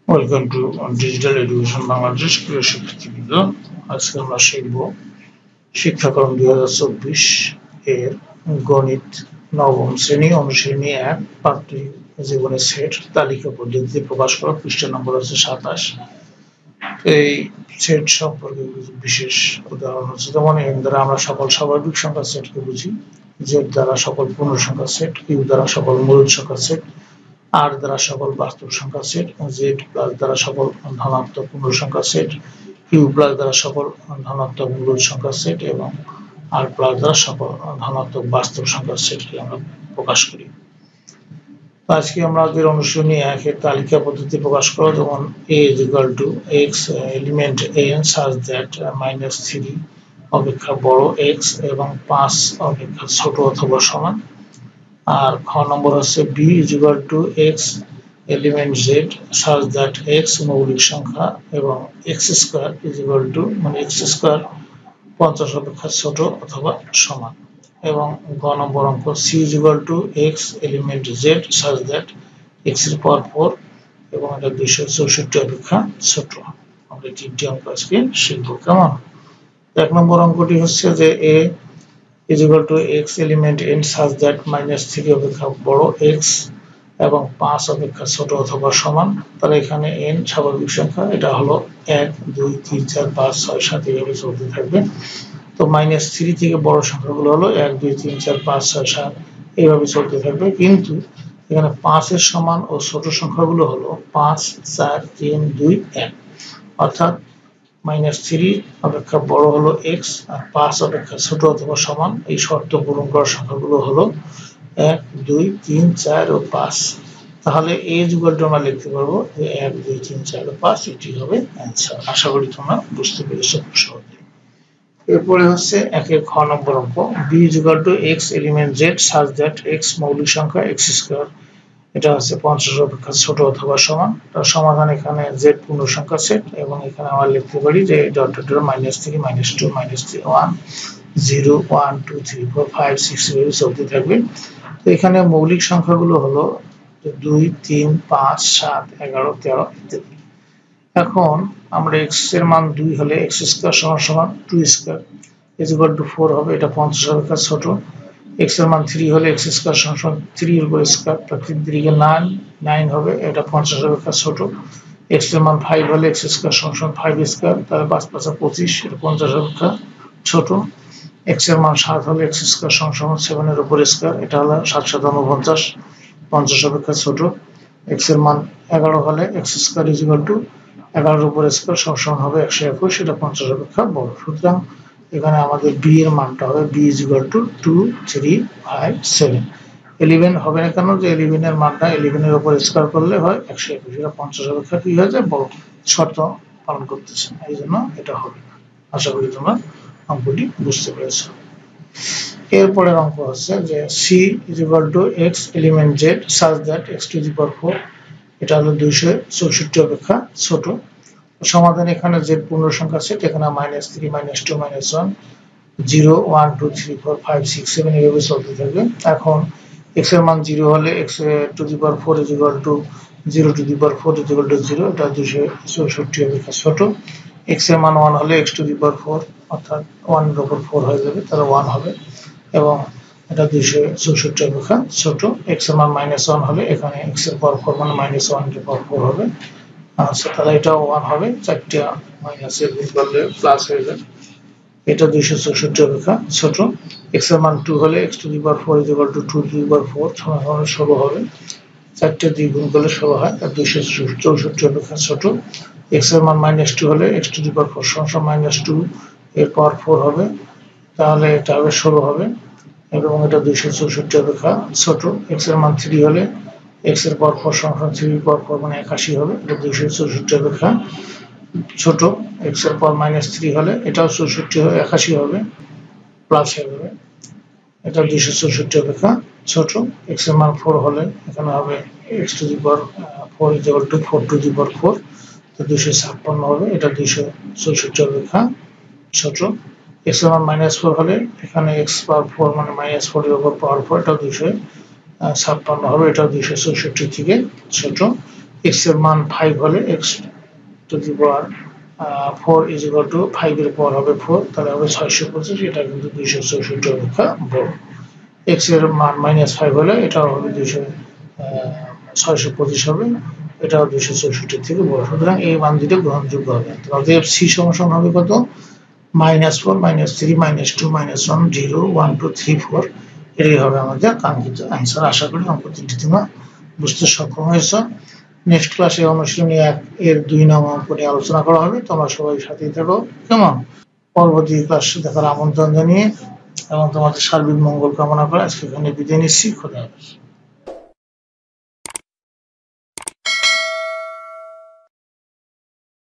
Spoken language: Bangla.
Welcome to digital education Bangladesh. প্রিয় শিক্ষার্থীবৃন্দ, আজকে আমরা শিখব শিক্ষাক্রম 2024 এর গণিত নবম শ্রেণী অনুশ্রেণী 1 পাঠ্য জীবনের সেট তালিকা পদ্ধতিতে প্রকাশ করা। পৃষ্ঠা নম্বর হচ্ছে 27। এই সেট সম্পর্কে বিশেষ উদাহরণ হচ্ছে, যেমন এন দ্বারা আমরা সকল স্বাভাবিক সংখ্যার সেটকে বুঝি, জেড দ্বারা সকল পূর্ণ সংখ্যার সেট, কিউ দ্বারা সকল মূল সংখ্যার সেট, আর দ্বারা সকল বাস্তব সংখ্যার সেট, জেড প্লাস দ্বারা সকল ধনাত্মক পূর্ণ সংখ্যার সেট, কিউ প্লাস দ্বারা সকল ধনাত্মক মূল সংখ্যার সেট এবং আর প্লাস দ্বারা সকল ধনাত্মক বাস্তব সংখ্যার সেটকে আমরা প্রকাশ করি। আজকে আমরা আমাদের অনুশীলনী 1 এর তালিকা পদ্ধতি প্রকাশ করব। যেমন a is equal to x element n such that -3 অপেক্ষা বড় x এবং 5 অপেক্ষা ছোট অথবা সমান। আর খ নম্বর হচ্ছে b is equal to x element z such that x মৌলিক সংখ্যা এবং x square is equal to মানে x স্কয়ার 50 অপেক্ষা ছোট অথবা সমান। এবং গ নম্বর অঙ্ক c is equal to x element z such that x এর পাওয়ার 4 এবং এটা 264 অপেক্ষা ছোট। আমরা তিনটি অঙ্ক আজকে শিখব। কেমন? এক নম্বর অঙ্কটি হচ্ছে যে a is equal to x element n such that -3 অপেক্ষা বড় x এবং 5 অপেক্ষা ছোট অথবা সমান। তাহলে এখানে n স্বাভাবিক সংখ্যা, এটা হলো 1 2 3 4 5 6 7 এইভাবে চলতে থাকবে। তো -3 থেকে বড় সংখ্যাগুলো হলো 1 2 3 4 5 6 7 এইভাবে চলতে থাকবে। কিন্তু এখানে 5 এর সমান ও ছোট সংখ্যাগুলো হলো 5 4 3 2 1, অর্থাৎ -3 অপেক্ষা বড় হলো x আর 5 অপেক্ষা ছোট অথবা সমান। এই শর্ত পূরণ করা সংখ্যাগুলো হলো 1 2 3 4 ও 5। তাহলে a ইকুয়াল টু আমরা লিখতে পারবো যে 1 2 3 4 ও 5, এটি হবে অ্যানসার। আশা করি তোমরা বুঝতে পেরেছো খুব সহজে। এরপরে হচ্ছে একের খ নম্বর অঙ্ক b equal to x element z such that x মৌলিক সংখ্যা x স্কয়ার, এটা হচ্ছে 50 অপেক্ষা ছোট অথবা সমান। তার সমাধান এখানে z পূর্ণ সংখ্যা সেট এবং এখানে আমরা লিখতে পারি যে ডট ডট -3 -2 -3 1 0 1 2 3 4 5 6 এভাবে চলতে থাকবে। তো এখানে মৌলিক সংখ্যাগুলো হলো 2 3 5 7 11 13 ইত্যাদি। এখন আমরা x এর মান 2 হলে x স্কয়ার সমান 2 স্কয়ার is equal to 4 হবে, এটা 50 অপেক্ষা ছোট। x এর মান 3 হলে x স্কয়ার সমান 3 এর উপর স্কয়ার, তার 3 3 9 হবে, এটা 50 অপেক্ষা ছোট। x এর মান 5 হলে x স্কয়ার সমান 5 স্কয়ার, তাহলে 5 5 25, এটা 50 অপেক্ষা ছোট। x এর মান 7 হলে x স্কয়ার সমান 7 এর উপর স্কয়ার, এটা হলো 7 7 49, 50 অপেক্ষা ছোট। x এর মান 11 হলে x square is equal to 11 এর উপর স্কয়ার সমান হবে 121, এটা 50 অপেক্ষা বড়। সুতরাং এখানে আমাদের b এর মানটা হবে b is equal to 2 3 5 7। 11 হবে না কেন? যে 11 এর মানটা 11 এর উপর স্কয়ার করলে হয় 121, এটা 50 অপেক্ষা কি হয়ে যায় বড়। শর্ত পালন করতেছে, এই জন্য এটা হবে। আশা করি তোমরা অঙ্কটি বুঝতে পেরেছো। এরপরের অঙ্ক হচ্ছে যে c is equal to x element z such that x to the power 4, এটা হলো 264 অপেক্ষা ছোট। সমাধান এখানে z পূর্ণ সংখ্যা সেট, এখানে -3 -2 -1 0 1 2 3 4 5 6 7 এইভাবে চলতে থাকবে। এখন x এর মান 0 হলে x to the power 4 is equal to 0 to the power 4 is equal to 0, এটা 264 অপেক্ষা ছোট। x এর মান 1 হলে x to the power 4 অর্থাৎ 1 এর উপর 4 হয়ে যাবে, তাহলে 1 হবে এবং এটা 264 অপেক্ষা ছোট। x এর মান -1 হলে এখানে x এর পাওয়ার 4 মানে -1 এর পাওয়ার 4 হবে। আচ্ছা, তাহলে এটা 1 হবে, চারটা মাইনাসের গুণ করলে প্লাস হয়ে যাবে, এটা 264 অপেক্ষা ছোট। x এর মান 2 হলে x to the power 4 is equal to 2 to the power 4 সমান 16 হবে, চারটে 2 গুণ করলে 16 হয়, আর 264 অপেক্ষা ছোট। x এর মান -2 হলে x to the power 4 সমান -2 এর পাওয়ার 4 হবে, তাহলে এটা হবে 16 হবে এবং এটা 264 অপেক্ষা ছোট। x এর মান 3 হলে x এর পাওয়ার 4 সমান 3 এর পাওয়ার 4 মানে 81 হবে, এটা 264 অপেক্ষা ছোট। x এর পাওয়ার -3 হলে এটাও 64 হবে, 81 হবে, প্লাস হয়ে যাবে, এটা 264 অপেক্ষা ছোট। x এর মান 4 হলে এখানে হবে x to the power 4 is equal to 4 to the power 4, তো 256 হবে, এটা 264 অপেক্ষা ছোট। x এর মান -4 হলে এখানে x পাওয়ার 4 মানে -4 এর উপর পাওয়ার 4, এটা 256 হবে, এটা 264 থেকে ছোট। x এর মান 5 হলে x to the power 4 is equal to 5 এর পাওয়ার হবে 4, তাহলে হবে 625। এটা কিন্তু 264 অপেক্ষা বড়। x এর মান -5 হলে এটাও হবে 625 হবে, এটাও 264 থেকে বড়। সুতরাং এই মান দুটো গ্রহণযোগ্য হবে। অতএব c সমান হবে কত? -4 -3 -2 -1 0 1 2 3 4। এটাই হবে আমাদের কাঙ্ক্ষিত অ্যান্সার। আশা করি অঙ্ক তিনটি তোমরা বুঝতে সক্ষম হয়েছো। নেক্সট ক্লাসে অনুশীলনী 1 এর 2 নং অঙ্ক নিয়ে আলোচনা করা হবে। তোমরা সবাই সাথেই থাকো, কেমন? পরবর্তী ক্লাস দেখার আমন্ত্রণ জানিয়ে এবং তোমাদের সার্বিক মঙ্গল কামনা করে আজকে এখানে বিদায় নিচ্ছি। খোদা হাফেজ।